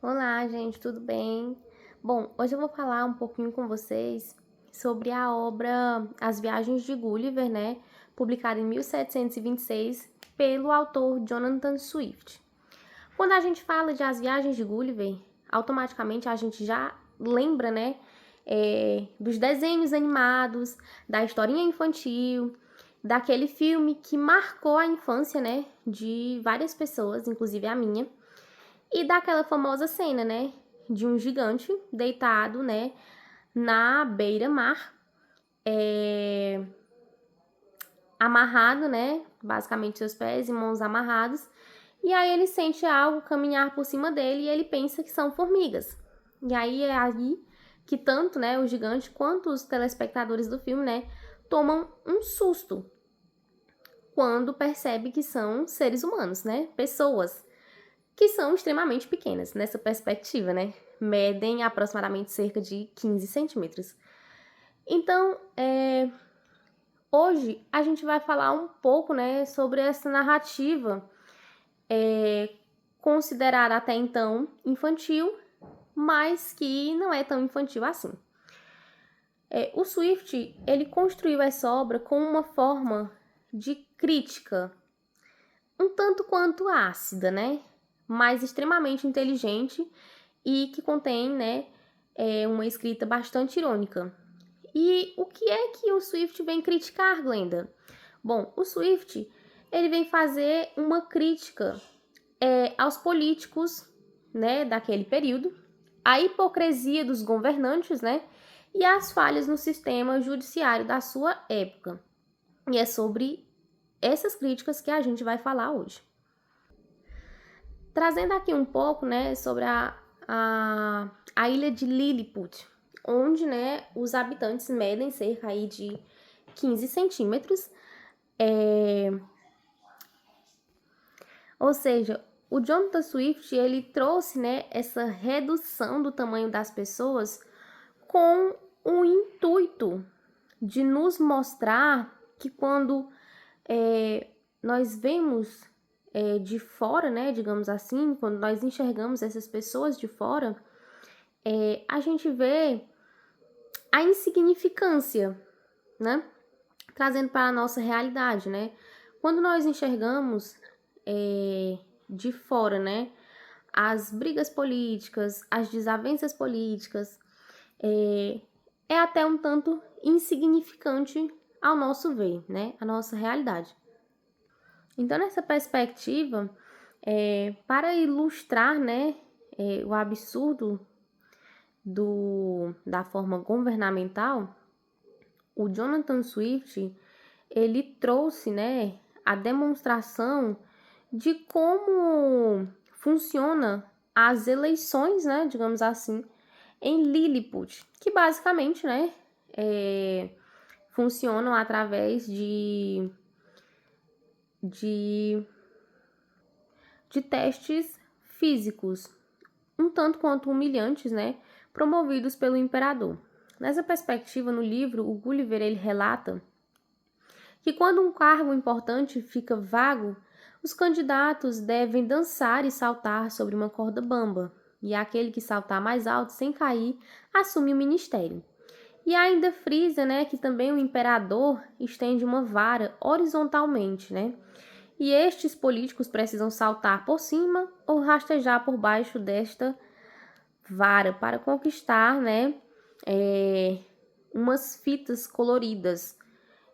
Olá, gente, tudo bem? Bom, hoje eu vou falar um pouquinho com vocês sobre a obra As Viagens de Gulliver, né? Publicada em 1726 pelo autor Jonathan Swift. Quando a gente fala de As Viagens de Gulliver, automaticamente a gente já lembra, né? Dos desenhos animados, da historinha infantil, daquele filme que marcou a infância, né? De várias pessoas, inclusive a minha. E daquela famosa cena, né, de um gigante deitado, né, na beira-mar, amarrado, né, basicamente seus pés e mãos amarrados. E aí ele sente algo caminhar por cima dele e ele pensa que são formigas. E aí é aí que tanto, né, o gigante quanto os telespectadores do filme, né, tomam um susto quando percebe que são seres humanos, né, pessoas que são extremamente pequenas nessa perspectiva, né? Medem aproximadamente cerca de 15 centímetros. Então, hoje a gente vai falar um pouco, né, sobre essa narrativa considerada até então infantil, mas que não é tão infantil assim. O Swift, ele construiu essa obra com uma forma de crítica um tanto quanto ácida, né? Mas extremamente inteligente e que contém, né, uma escrita bastante irônica. E o que é que o Swift vem criticar, Glenda? Bom, o Swift ele vem fazer uma crítica aos políticos, né, daquele período, à hipocrisia dos governantes, né, e às falhas no sistema judiciário da sua época. E é sobre essas críticas que a gente vai falar hoje. Trazendo aqui um pouco, né, sobre a ilha de Lilliput, onde, né, os habitantes medem cerca aí de 15 centímetros. Ou seja, o Jonathan Swift, ele trouxe, né, essa redução do tamanho das pessoas com o intuito de nos mostrar que quando nós vemos de fora, né, digamos assim, quando nós enxergamos essas pessoas de fora, a gente vê a insignificância, né, trazendo para a nossa realidade, né. Quando nós enxergamos de fora, né, as brigas políticas, as desavenças políticas, é até um tanto insignificante ao nosso ver, né, a nossa realidade. Então, nessa perspectiva, para ilustrar, né, o absurdo da forma governamental, o Jonathan Swift, ele trouxe, né, a demonstração de como funciona as eleições, né, digamos assim, em Lilliput, que basicamente, né, funcionam através de testes físicos, um tanto quanto humilhantes, né, promovidos pelo imperador. Nessa perspectiva, no livro, o Gulliver ele relata que quando um cargo importante fica vago, os candidatos devem dançar e saltar sobre uma corda bamba, e aquele que saltar mais alto sem cair assume o ministério. E ainda frisa, né, que também o imperador estende uma vara horizontalmente, né? E estes políticos precisam saltar por cima ou rastejar por baixo desta vara para conquistar, né, umas fitas coloridas.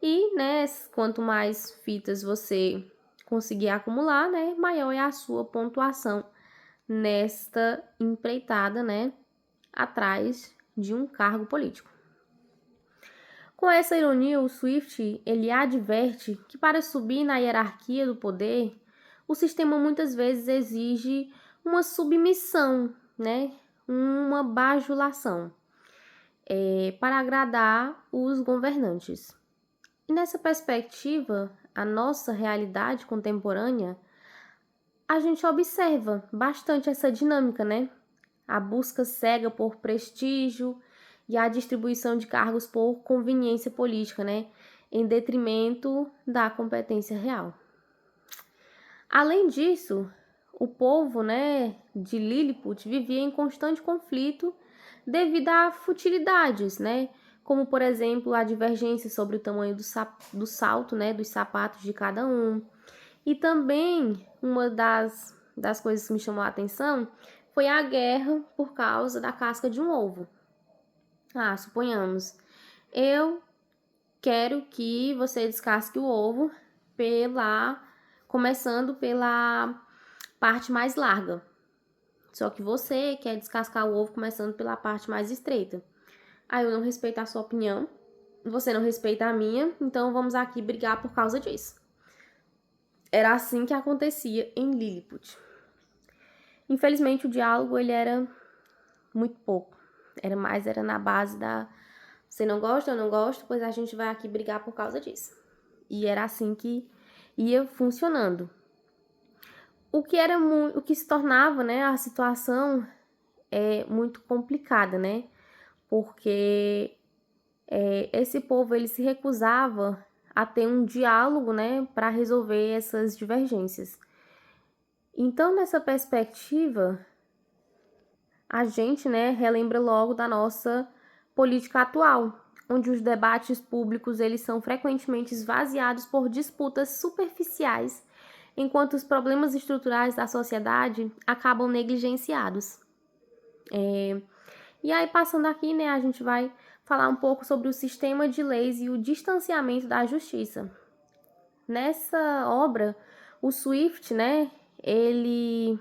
E, né, quanto mais fitas você conseguir acumular, né, maior é a sua pontuação nesta empreitada, né, atrás de um cargo político. Com essa ironia, o Swift ele adverte que para subir na hierarquia do poder, o sistema muitas vezes exige uma submissão, né, uma bajulação, para agradar os governantes. E nessa perspectiva, a nossa realidade contemporânea, a gente observa bastante essa dinâmica, né? A busca cega por prestígio e a distribuição de cargos por conveniência política, né? Em detrimento da competência real. Além disso, o povo, né, de Lilliput vivia em constante conflito devido a futilidades, né, como, por exemplo, a divergência sobre o tamanho do salto, né, dos sapatos de cada um. E também uma das coisas que me chamou a atenção foi a guerra por causa da casca de um ovo. Suponhamos, eu quero que você descasque o ovo começando pela parte mais larga. Só que você quer descascar o ovo começando pela parte mais estreita. Aí eu não respeito a sua opinião, você não respeita a minha, então vamos aqui brigar por causa disso. Era assim que acontecia em Lilliput. Infelizmente o diálogo ele era muito pouco. Era na base da você não gosta, eu não gosto, pois a gente vai aqui brigar por causa disso. E era assim que ia funcionando. O que se tornava, né, a situação muito complicada, né? Porque esse povo ele se recusava a ter um diálogo, né, para resolver essas divergências. Então, nessa perspectiva, a gente, né, relembra logo da nossa política atual, onde os debates públicos eles são frequentemente esvaziados por disputas superficiais, enquanto os problemas estruturais da sociedade acabam negligenciados. E aí, passando aqui, né, a gente vai falar um pouco sobre o sistema de leis e o distanciamento da justiça. Nessa obra, o Swift, né, ele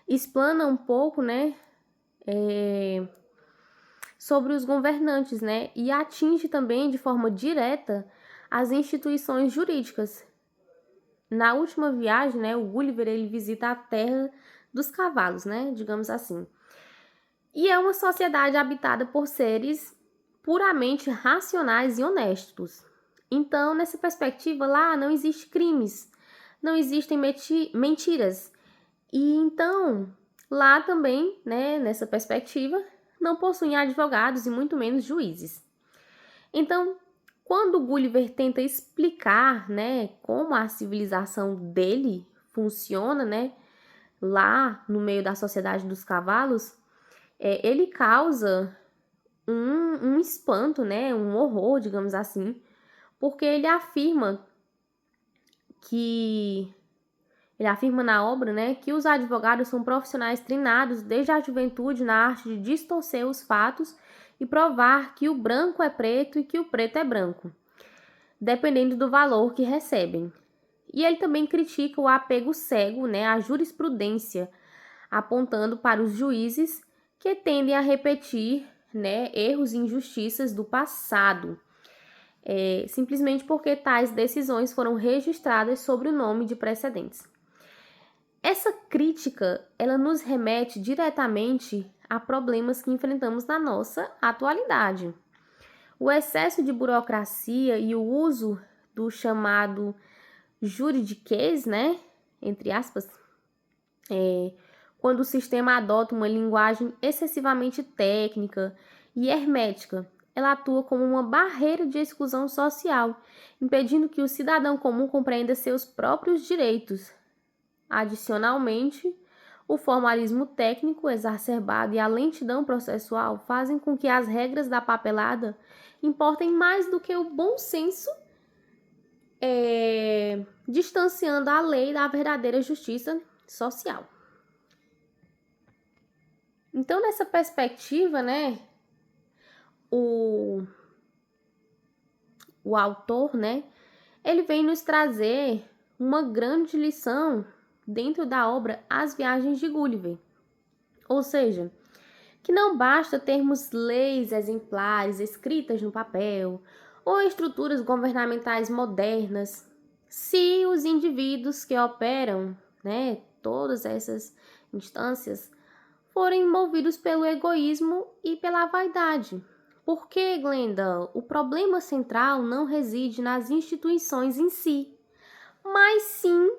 explana um pouco, né, sobre os governantes, né, e atinge também de forma direta as instituições jurídicas. Na última viagem, né, o Gulliver ele visita a terra dos cavalos, né, digamos assim. E é uma sociedade habitada por seres puramente racionais e honestos. Então, nessa perspectiva, lá não existe crimes, não existem mentiras. E então, lá também, né, nessa perspectiva, não possuem advogados e muito menos juízes. Então, quando Gulliver tenta explicar, né, como a civilização dele funciona, né, lá no meio da sociedade dos cavalos, ele causa um espanto, né, um horror, digamos assim, porque ele afirma na obra, né, que os advogados são profissionais treinados desde a juventude na arte de distorcer os fatos e provar que o branco é preto e que o preto é branco, dependendo do valor que recebem. E ele também critica o apego cego, né, à jurisprudência, apontando para os juízes que tendem a repetir, né, erros e injustiças do passado, simplesmente porque tais decisões foram registradas sob o nome de precedentes. Essa crítica, ela nos remete diretamente a problemas que enfrentamos na nossa atualidade. O excesso de burocracia e o uso do chamado juridiquês, né, entre aspas, quando o sistema adota uma linguagem excessivamente técnica e hermética, ela atua como uma barreira de exclusão social, impedindo que o cidadão comum compreenda seus próprios direitos. Adicionalmente, o formalismo técnico exacerbado e a lentidão processual fazem com que as regras da papelada importem mais do que o bom senso, distanciando a lei da verdadeira justiça social. Então, nessa perspectiva, né, o autor, né, ele vem nos trazer uma grande lição dentro da obra As Viagens de Gulliver. Ou seja, que não basta termos leis exemplares escritas no papel ou estruturas governamentais modernas, se os indivíduos que operam, né, todas essas instâncias, forem movidos pelo egoísmo e pela vaidade. Porque, Glenda, o problema central não reside nas instituições em si, mas sim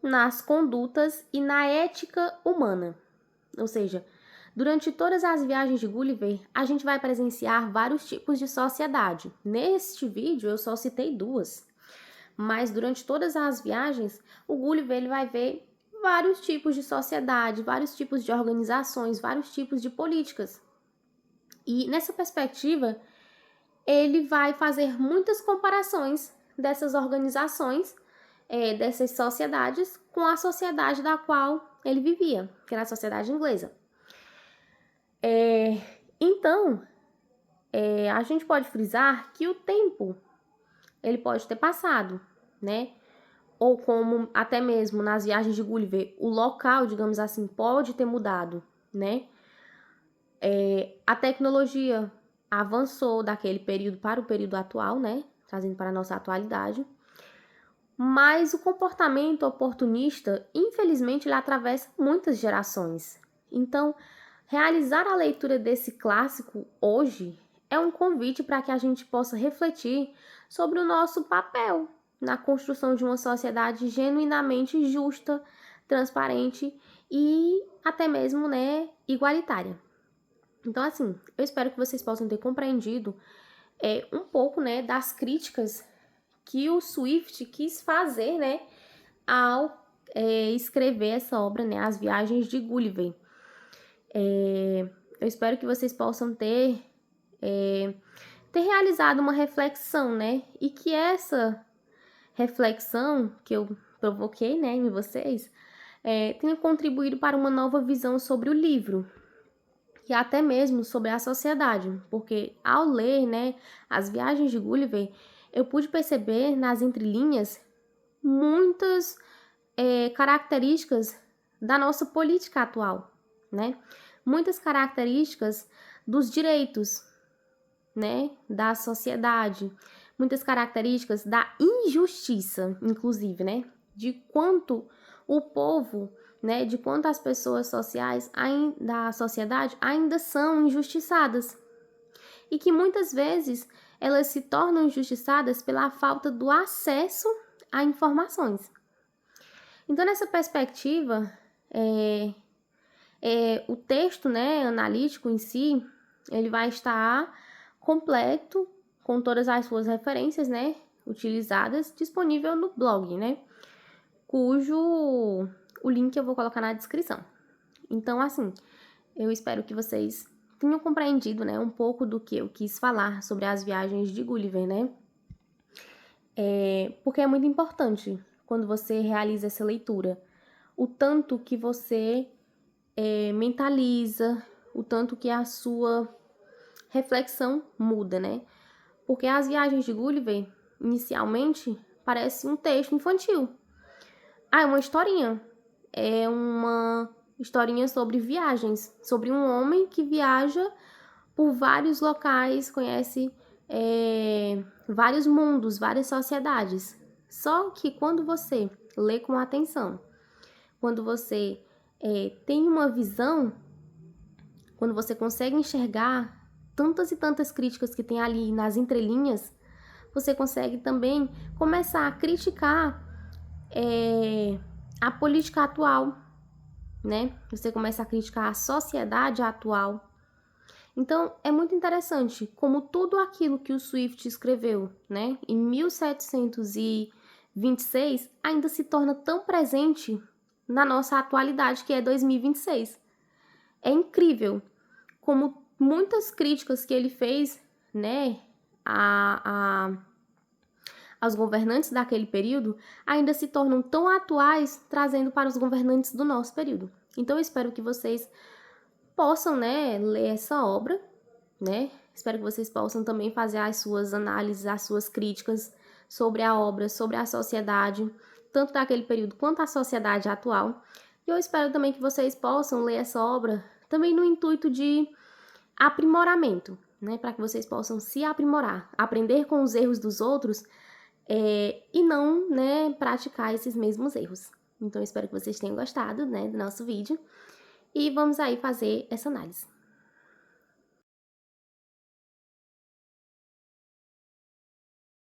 nas condutas e na ética humana. Ou seja, durante todas as viagens de Gulliver, a gente vai presenciar vários tipos de sociedade. Neste vídeo, eu só citei 2. Mas durante todas as viagens, o Gulliver ele vai ver vários tipos de sociedade, vários tipos de organizações, vários tipos de políticas. E nessa perspectiva, ele vai fazer muitas comparações dessas organizações, dessas sociedades, com a sociedade da qual ele vivia, que era a sociedade inglesa. Então, a gente pode frisar que o tempo, ele pode ter passado, né? Ou como até mesmo nas viagens de Gulliver, o local, digamos assim, pode ter mudado, né? A tecnologia avançou daquele período para o período atual, né? Trazendo para a nossa atualidade. Mas o comportamento oportunista, infelizmente, ele atravessa muitas gerações. Então, realizar a leitura desse clássico hoje é um convite para que a gente possa refletir sobre o nosso papel na construção de uma sociedade genuinamente justa, transparente e até mesmo, né, igualitária. Então, assim, eu espero que vocês possam ter compreendido um pouco, né, das críticas que o Swift quis fazer, né, ao escrever essa obra, né, As Viagens de Gulliver. Eu espero que vocês possam ter realizado uma reflexão, né, e que essa reflexão que eu provoquei, né, em vocês, tenha contribuído para uma nova visão sobre o livro, e até mesmo sobre a sociedade, porque ao ler, né, As Viagens de Gulliver, eu pude perceber nas entrelinhas muitas características da nossa política atual, né? Muitas características dos direitos, né, da sociedade, muitas características da injustiça, inclusive, né, de quanto o povo, né, de quanto as pessoas sociais da sociedade ainda são injustiçadas e que muitas vezes elas se tornam injustiçadas pela falta do acesso a informações. Então, nessa perspectiva, o texto, né, analítico em si, ele vai estar completo com todas as suas referências, né, utilizadas, disponível no blog, né, cujo o link eu vou colocar na descrição. Então, assim, eu espero que vocês tenham compreendido, né, um pouco do que eu quis falar sobre As Viagens de Gulliver, né, porque é muito importante quando você realiza essa leitura, o tanto que você mentaliza, o tanto que a sua reflexão muda, né? Porque As Viagens de Gulliver, inicialmente, parece um texto infantil. É uma historinha. É uma historinha sobre viagens, sobre um homem que viaja por vários locais, conhece vários mundos, várias sociedades. Só que quando você lê com atenção, quando você tem uma visão, quando você consegue enxergar tantas e tantas críticas que tem ali nas entrelinhas, você consegue também começar a criticar a política atual, né? Você começa a criticar a sociedade atual. Então, é muito interessante como tudo aquilo que o Swift escreveu, né, em 1726, ainda se torna tão presente na nossa atualidade, que é 2026. É incrível como muitas críticas que ele fez, né, aos governantes daquele período, ainda se tornam tão atuais, trazendo para os governantes do nosso período. Então, eu espero que vocês possam, né, ler essa obra, né? Espero que vocês possam também fazer as suas análises, as suas críticas sobre a obra, sobre a sociedade, tanto daquele período quanto a sociedade atual. E eu espero também que vocês possam ler essa obra também no intuito de aprimoramento, né? Para que vocês possam se aprimorar, aprender com os erros dos outros e não, né, praticar esses mesmos erros. Então, eu espero que vocês tenham gostado, né, do nosso vídeo e vamos aí fazer essa análise.